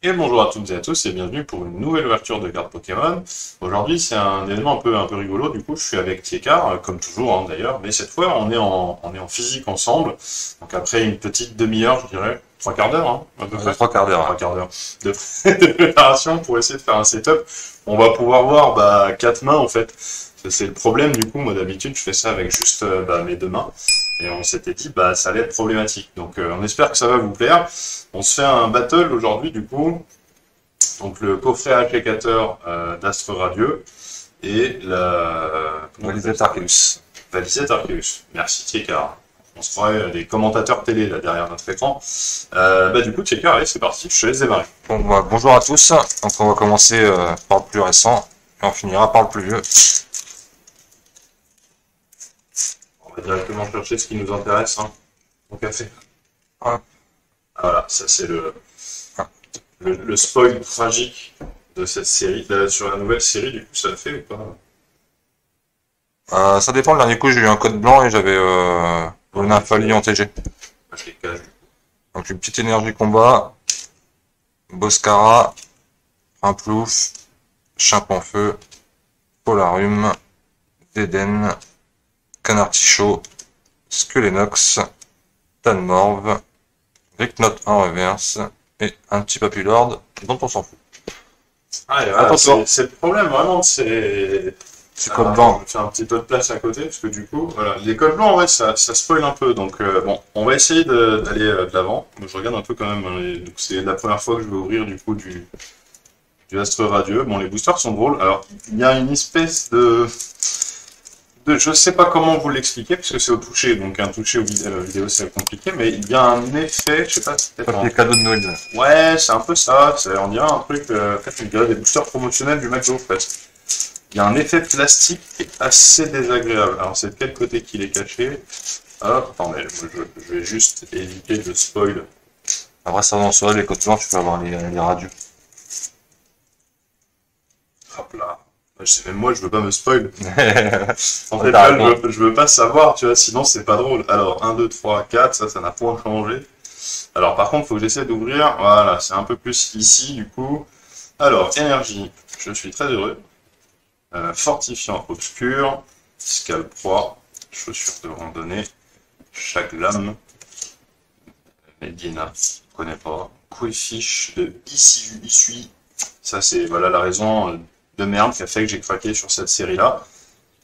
Et bonjour à toutes et à tous et bienvenue pour une nouvelle ouverture de cartes Pokémon. Aujourd'hui c'est un événement un peu rigolo, du coup je suis avec Tiekar, comme toujours hein, d'ailleurs, mais cette fois on est en physique ensemble, donc après une petite demi-heure je dirais, trois quarts d'heure hein, à peu près, Trois quarts d'heure. trois quarts d'heure de, de préparation pour essayer de faire un setup. On va pouvoir voir quatre mains en fait, c'est le problème du coup, moi d'habitude je fais ça avec juste mes deux mains. Et on s'était dit, ça allait être problématique. Donc, on espère que ça va vous plaire. On se fait un battle aujourd'hui, du coup. Donc, le coffret applicateur d'Astre Radieux et la Valisette Arceus. Valisette Arceus. Merci, Tiekar. On se ferait des commentateurs télé là derrière notre écran. Du coup, Tiekar, allez, c'est parti. Je te laisse démarrer. Bonjour à tous. Donc on va commencer par le plus récent et on finira par le plus vieux. On va directement chercher ce qui nous intéresse. Hein. Mon café. Hop. Ah, voilà, ça c'est Ah. le spoil tragique de cette série. Sur la nouvelle série, du coup, ça le fait ou pas? Ça dépend, le dernier coup j'ai eu un code blanc et j'avais le Nymphali en TG. Ah, je les cache. Donc une petite énergie combat, Boscara, Plouf, Chimpanfeu, Polarium, Déden, Canartichaud, Skelenox, Tanmorve, Ricknot en reverse et un petit Papulord dont on s'en fout. Ah, et voilà, Attention. c'est le problème, vraiment, c'est... C'est code blanc. Je vais faire un petit peu de place à côté, parce que du coup, voilà, les codes blancs, ouais, ça spoil un peu, donc bon, on va essayer d'aller de l'avant. Moi, je regarde un peu quand même, hein, donc c'est la première fois que je vais ouvrir, du coup, du Astre Radieux. Bon, les boosters sont drôles. Alors, il y a une espèce je sais pas comment vous l'expliquer, parce que c'est au toucher, donc un toucher vidéo c'est compliqué, mais il y a un effet, je sais pas, c'est peut-être Papier cadeau de Noël. Ouais, c'est un peu ça, on dirait un truc, en fait, on dirait des boosters promotionnels du McDo, en fait. Il y a un effet plastique qui est assez désagréable. Alors, c'est de quel côté qu'il est caché? Hop, attendez, je vais juste éviter de spoil. Après, ça dans sur les codes blancs, tu peux avoir les radios. Hop là. Je sais même moi, je veux pas me spoil. En fait, T'as là, raison. je veux pas savoir, tu vois, sinon c'est pas drôle. Alors, 1, 2, 3, 4, ça n'a point changé. Alors, par contre, faut que j'essaie d'ouvrir. Voilà, c'est un peu plus ici, du coup. Alors, énergie, je suis très heureux. Fortifiant obscur, scalp proie, chaussures de randonnée, chaque lame, Medina, je connais pas, Quifish de Issui, ça c'est voilà la raison de merde qui a fait que j'ai craqué sur cette série-là.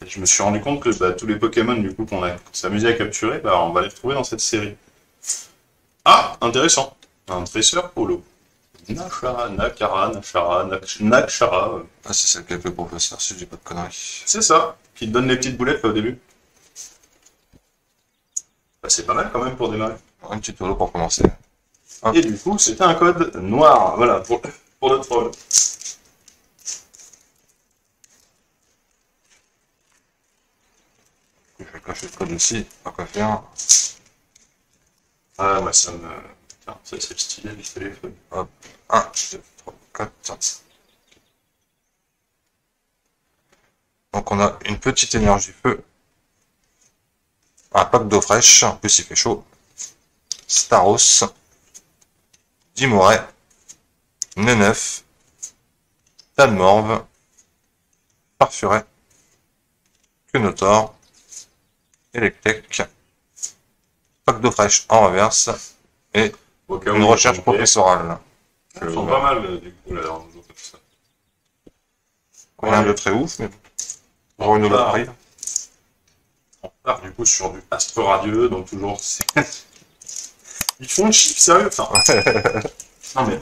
Et je me suis rendu compte que tous les Pokémon du coup qu'on a s'amusé à capturer, on va les retrouver dans cette série. Ah, intéressant, un dresseur polo. Nashara, Nakara, Nashara, Nakshara. Ah, c'est celle qu'avec le professeur, si je dis pas de conneries. C'est ça, qui te donne les petites boulettes là, au début. C'est pas mal quand même pour démarrer. Un petit holo pour commencer. Hop. Et du coup, c'était un code noir, voilà, pour le troll. Je vais cacher le code ici, pas quoi faire. Ah, moi, ça me... Tiens, ça c'est stylé, le téléphone. Hop. 1, 2, 3, 4. Donc on a une petite énergie feu. Un pack d'eau fraîche, en plus il fait chaud. Staros. Dimoret. Nenef. Talmorve. Parfuret. Quenotor. Electek. Pack d'eau fraîche en reverse. Et Au cas où une il recherche manquait. professorale. Ils sont pas mal, du coup, là, en jouant comme ça. Rien de très ouf, mais pour une part, holopareille. on part du coup sur du Astre Radieux, donc toujours... Ils font le chiffre sérieux, enfin... Non mais...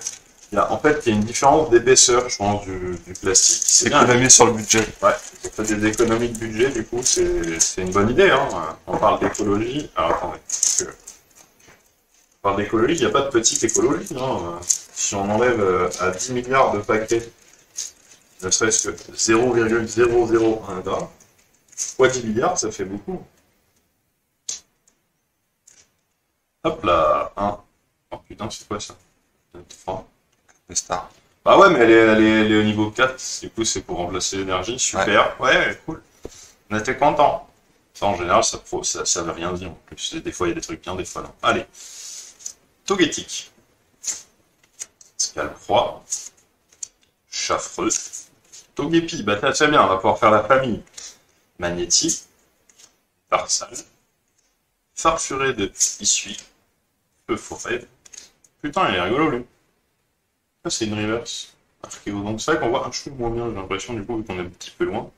En fait, il y a une différence d'épaisseur, je pense, du plastique. C'est bien. Économie sur le budget. Ouais, on fait des économies de budget, du coup, c'est une bonne idée. Hein. On parle d'écologie. Alors attendez, parce que on parle d'écologie, il n'y a pas de petite écologie. Hein. Si on enlève à 10 milliards de paquets, ne serait-ce que 0,001 gramme, fois 10 milliards, ça fait beaucoup. Hop là, 1. Oh putain, c'est quoi ça? 3. Les stars. Bah ouais, mais elle est au niveau 4, du coup c'est pour remplacer l'énergie, super, ouais, cool. On était content. Ça en général, ça veut rien dire en plus. Des fois il y a des trucs bien, des fois non. Allez. Togetic. Scalcroix, Chaffreux, Togepi, bah c'est bien, on va pouvoir faire la famille. Magnéti, Tarsal, Farfuré de Issui, Feu Forêt. Putain, il est rigolo lui. Ah, c'est une reverse. Archéo, donc c'est vrai qu'on voit un chou moins bien, j'ai l'impression, du coup, vu qu'on est un petit peu loin.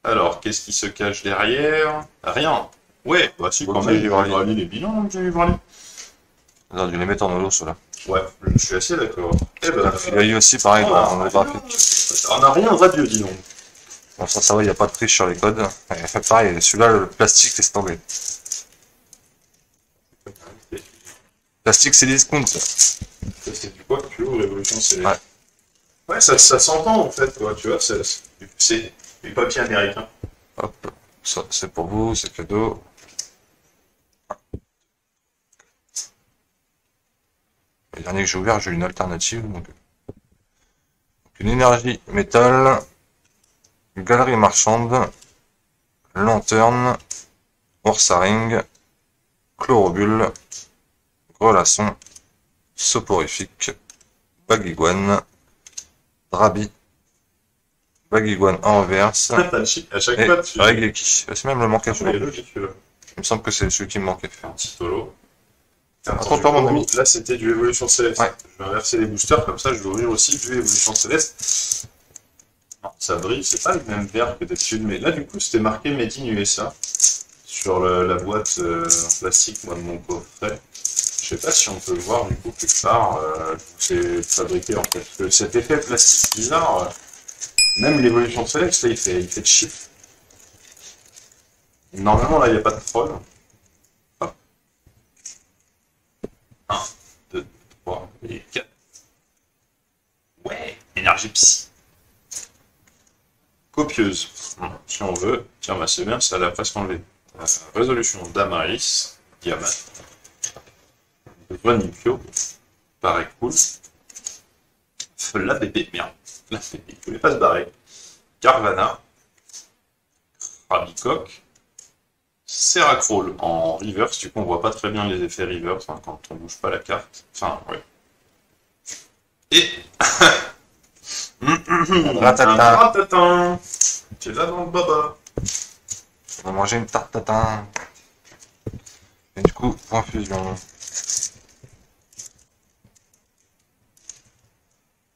Alors, qu'est-ce qui se cache derrière? Rien. Ouais, bah si, quand même, il est bilan, j'ai vu parler. On a dû les mettre en holo, ceux-là. Ouais, je suis assez d'accord. Eh ben, Philaï aussi, pareil, dans le graphique. On a rien de radieux, dis donc. Bon, ça va, il n'y a pas de triche sur les codes. Et, pareil, celui-là, le plastique, laisse tomber. Plastique, c'est discount. Ça, c'est du quoi que Révolution, c'est... Ouais. Ouais, ça s'entend, en fait, quoi, tu vois, c'est du papier américain. Hop, ça, c'est pour vous, c'est cadeau. Le dernier que j'ai ouvert, j'ai eu une alternative. Donc une énergie métal, galerie marchande, lanterne, oursaring, chlorobule, grelasson, soporifique, baguiguane, drabi, baguiguane en reverse, À chaque et fois, tu... Reigeki. C'est même le manquait celui-là. logique, là. Il me semble que c'est celui qui me manquait. Un petit solo. Attends, mon ami. Là, c'était du Évolution Céleste. Ouais. Je vais inverser les boosters, comme ça, je vais ouvrir aussi du Évolution Céleste. Non, ça brille, c'est pas le même vert que d'habitude, mais là, du coup, c'était marqué Made in USA sur la boîte en plastique, moi, de mon coffret. Je sais pas si on peut le voir, du coup, quelque part. C'est fabriqué, en fait. Cet effet plastique bizarre, même l'Évolution Céleste, là, il fait cheap. Normalement, là, il n'y a pas de troll. 1, 2, 3 et 4. Ouais, énergie psy. Copieuse, si on veut. Tiens, bah c'est bien, ça l'a presque enlevé. Résolution d'Amaris, Diamant. Renipio, paraît cool. La bébé, merde. La bébé, il voulait pas se barrer. Carvana. Rabicoque. Seracrol en reverse, du coup on voit pas très bien les effets reverse hein, quand on bouge pas la carte. Enfin, ouais. Et... Ratata. Ratata. Tu es là dans le baba. On va manger une tarte tatin. Et du coup, point fusion.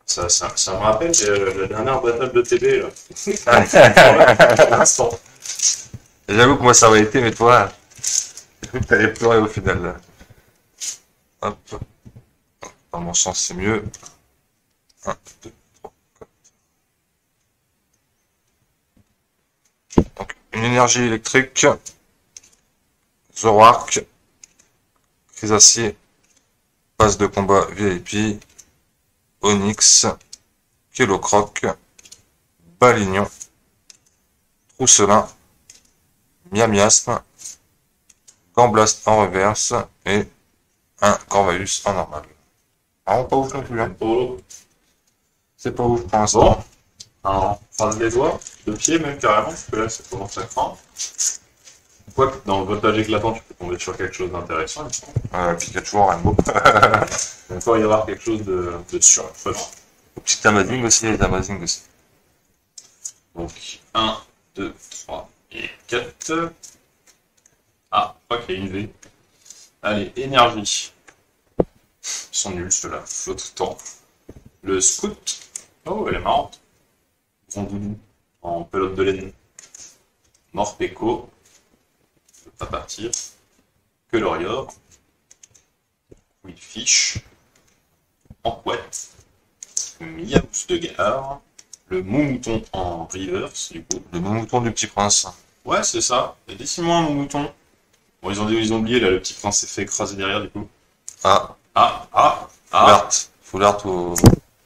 Ça me rappelle la dernière battle de TB là. L'instant. J'avoue que moi ça aurait été, mais toi, j'ai cru que t'allais pleurer au final. Là. Hop. Dans mon sens, c'est mieux. 1, 2, 3, 4. Donc, une énergie électrique. Zoroark. Chrysacier. Passe de combat VIP. Onyx. Kelocroc. Balignon. Trousselin. Miamiasme, Gamblast en reverse et un Corvalus en normal. Ah, pas ouf non plus. Hein. C'est pas ouf pour l'instant. Bon, alors, phrase des doigts, de pied même carrément, parce que là ça commence à craindre. Quoique dans le voltage éclatant, tu peux tomber sur quelque chose d'intéressant. Pikachu en Rainbow. Encore il y aura quelque chose de surprenant. Petit Amazing aussi, les Amazing aussi. Donc 1, 2, 3 et 4. Ah, je crois qu'il y a une V. Allez, énergie. Ils sont nuls ceux-là, l'autre temps. Le scout. Oh, elle est marrante. Rondoudou en pelote de laine. Morpeko. Je ne peux pas partir. Que l'Orior. Quillfish. En couette. Miaousse de gare. Le mouton en reverse, du coup. Le mouton du petit prince. Ouais, c'est ça. Et dessine-moi un mouton. Bon, ils ont oublié, là, le petit prince s'est fait écraser derrière, du coup. Ah. Full art. Full art au...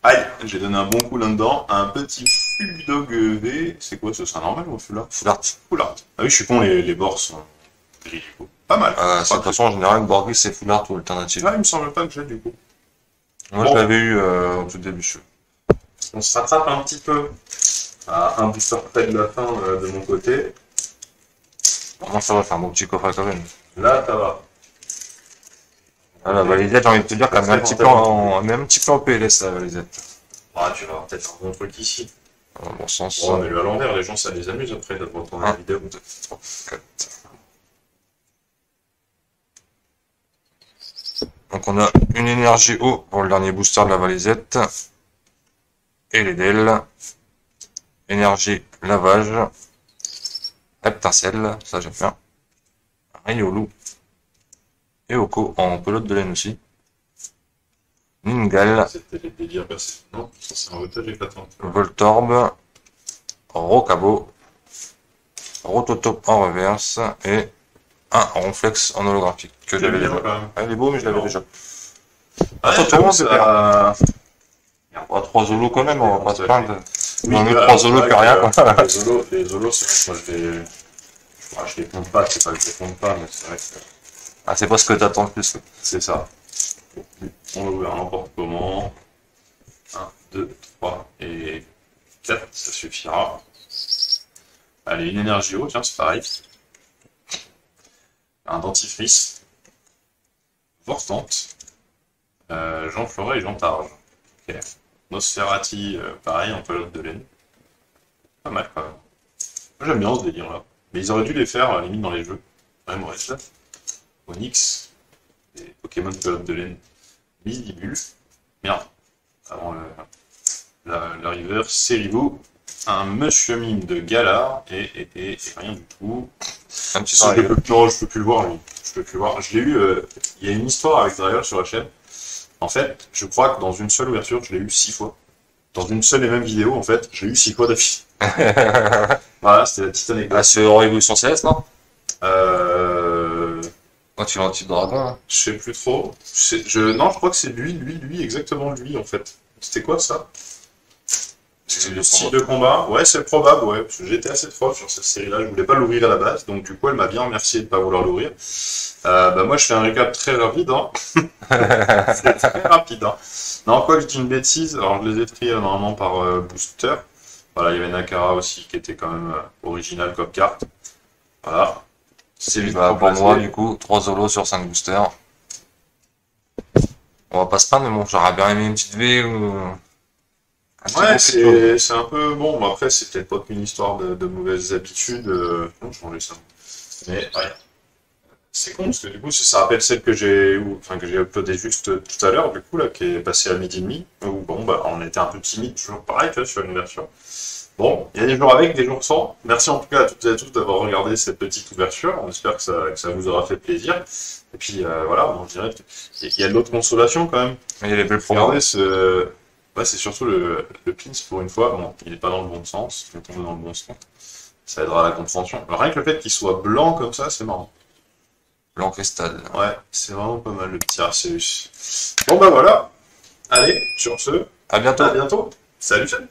Aïe, j'ai donné un bon coup là-dedans. Un petit Fulbudog V. C'est quoi, ce sera normal ou full art? Full art. Full art. Ah oui, je suis con, les bords sont gris, du coup. Pas mal. C'est de toute façon, en général, Borgris, c'est full art ou alternative. Ouais, il me semble pas que j'ai, du coup. Moi, Bon. je l'avais eu au tout début. On se rattrape un petit peu à un booster près de la fin de mon côté. Comment ça va faire un bon petit coffret quand même. Là, ça va. Ah, la Valisette, j'ai envie de te dire qu'elle met un petit peu en, elle met un petit peu en PLS, la Valisette. Ah, tu vas avoir peut-être un bon truc ici. Dans le bon sens. Ouais, mais le à l'envers, les gens, ça les amuse après de retourner la vidéo. 2, 3, 4. Donc on a une énergie eau pour le dernier booster de la Valisette. Et les DL. Énergie lavage. Heptacelle, ça j'aime bien. Riolu. Et Oko en pelote de laine aussi. Ningal. C'était les délires passés. Non, ça c'est un otage éclatant. Voltorb. Rocabo. Rototop en reverse. Et un Ronflex en holographique. Que j'avais déjà. Ah, il est beau, mais je l'avais déjà. Ah, Totalement, c'est c'est pas... Il y a 3 zolos quand même, on va pas se plaindre. Oui, On a eu 3 zolos que rien, quoi. Les zolos, c'est vrai que moi je les compte pas, c'est pas que je les compte pas, mais c'est vrai que Ah, c'est pas ce que t'attends le plus. c'est ça. On va ouvrir n'importe comment. 1, 2, 3 et 4, ça suffira. Allez, une énergie haute, tiens, c'est pareil. Un dentifrice. Vortante. Jean Floret et Jean Targe. Ok. Nosferati, pareil, en pelote de laine. Pas mal quand même. Moi j'aime bien ce délire là. Mais ils auraient dû les faire à la limite dans les jeux. Ouais, moi ça. Onyx. Et Pokémon pelote de laine. Misdibule. Merde. Avant la river, Seribu. Un Monsieur Mime de Galar. Et rien du tout. Un petit Non, Dragon. je peux plus le voir lui. Je peux plus le voir. Je l'ai eu. Il y a une histoire avec Dragon sur la chaîne. En fait, je crois que dans une seule ouverture, je l'ai eu 6 fois. Dans une seule et même vidéo, en fait, je l'ai eu 6 fois d'affilée. Voilà, c'était la petite anecdote. Ah, c'est Révolution CS, non? Euh... Quand tu l'as en type dragon, hein. Je sais plus trop. Non, je crois que c'est lui, exactement lui, en fait. C'était quoi, ça? C'est le style de combat. Ouais, c'est probable, ouais. Parce que j'étais assez trop sur cette série-là. Je voulais pas l'ouvrir à la base. Donc, du coup, elle m'a bien remercié de pas vouloir l'ouvrir. Bah, moi, je fais un récap très rapide, hein. C'est très rapide, hein. Non, quoi que je dis une bêtise. Alors, je les ai pris normalement par booster. Voilà, il y avait Nakara aussi qui était quand même original comme carte. Voilà. C'est vite Bah, pour remplacé. moi, du coup, 3 zolos sur 5 boosters. On va pas se plaindre, mais bon, j'aurais bien aimé une petite V ou. Ouais, c'est un peu bon. Bon, après, c'est peut-être pas qu'une histoire de mauvaises habitudes. Non, je ça. Mais ouais. C'est con parce que du coup, ça rappelle celle que j'ai uploadée juste tout à l'heure, du coup, là, qui est passée à midi et demi. Où bon, bah, on était un peu timide, toujours pareil, tu vois, sur une ouverture. Bon, il y a des jours avec, des jours sans. Merci en tout cas à toutes et à tous d'avoir regardé cette petite ouverture. On espère que ça vous aura fait plaisir. Et puis voilà, bon, je dirais qu'il y a de l'autre consolation quand même. Il y a les belles promos. Regardez ce. Ouais, c'est surtout le pins pour une fois. Bon, il n'est pas dans le bon sens, il est tombé dans le bon sens. Ça aidera à la compréhension. Alors, rien que le fait qu'il soit blanc comme ça, c'est marrant. Blanc cristal. Ouais, c'est vraiment pas mal le petit Arceus. Bon bah voilà. Allez, sur ce, À bientôt. à bientôt. Salut, salut.